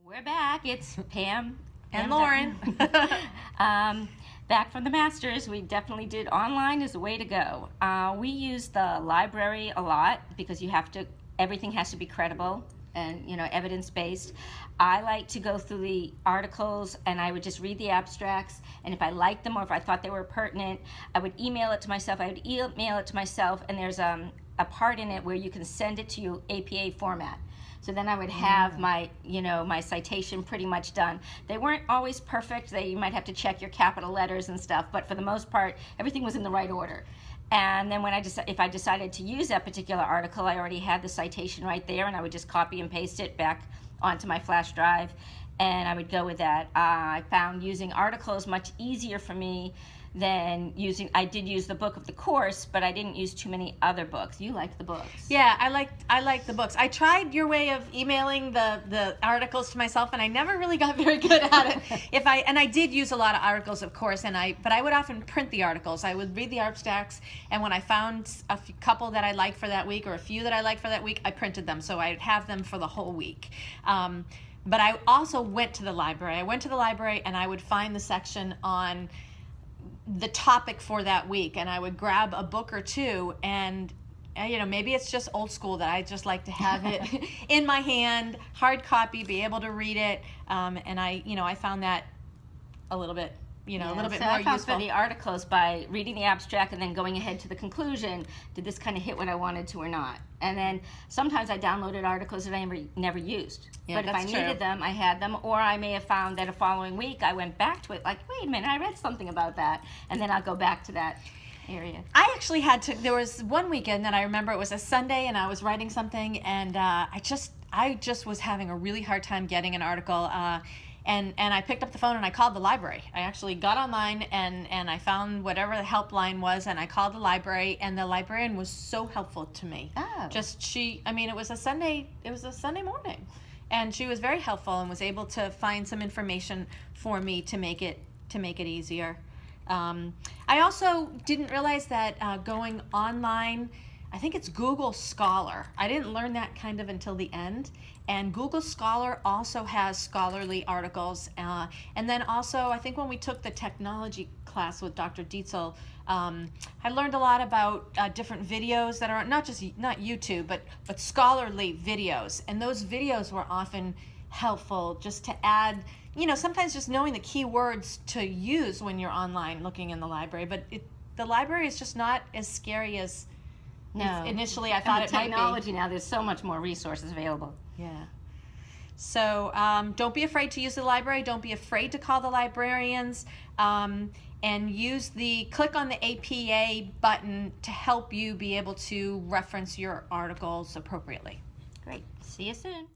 We're back. It's Pam and Lauren. Back from the Masters. We definitely did online is the way to go. We use the library a lot because everything has to be credible and evidence-based. I like to go through the articles and I would just read the abstracts, and if I liked them or if I thought they were pertinent, I would email it to myself. And there's a part in it where you can send it to your APA format. So then I would have my citation pretty much done. They weren't always perfect. You might have to check your capital letters and stuff, but for the most part, everything was in the right order. And then if I decided to use that particular article, I already had the citation right there, and I would just copy and paste it back onto my flash drive, and I would go with that. I found using articles much easier for me than I did use the book of the course, but I didn't use too many other books. You liked the books. Yeah, I liked the books. I tried your way of emailing the articles to myself, and I never really got very good at it. I did use a lot of articles, of course, but I would often print the articles. I would read the abstracts, and when I found a couple that I liked for that week or a few that I liked for that week, I printed them, so I'd have them for the whole week. But I also went to the library. I went to the library, and I would find the section on the topic for that week, and I would grab a book or two, and maybe it's just old school that I just like to have it in my hand, hard copy, be able to read it, and I found that a little bit a little bit more I found useful. For the articles, by reading the abstract and then going ahead to the conclusion, did this kind of hit what I wanted to or not? And then sometimes I downloaded articles that I never used. Yeah, but if I needed them, I had them, or I may have found that a following week I went back to it, like, wait a minute, I read something about that, and then I'll go back to that area. I actually there was one weekend that I remember, it was a Sunday, and I was writing something, and I just was having a really hard time getting an article. And I picked up the phone and I called the library. I actually got online and I found whatever the helpline was, and I called the library, and the librarian was so helpful to me. Oh. It was a Sunday morning, and she was very helpful and was able to find some information for me to make it easier. I also didn't realize that going online, I think it's Google Scholar. I didn't learn that kind of until the end. And Google Scholar also has scholarly articles. And then also, I think when we took the technology class with Dr. Dietzel, I learned a lot about different videos that are not YouTube, but scholarly videos. And those videos were often helpful just to add, sometimes just knowing the key words to use when you're online looking in the library. But the library is just not as scary as initially I thought it might be. Technology now, there's so much more resources available. Yeah. So don't be afraid to use the library. Don't be afraid to call the librarians, and click on the APA button to help you be able to reference your articles appropriately. Great. See you soon.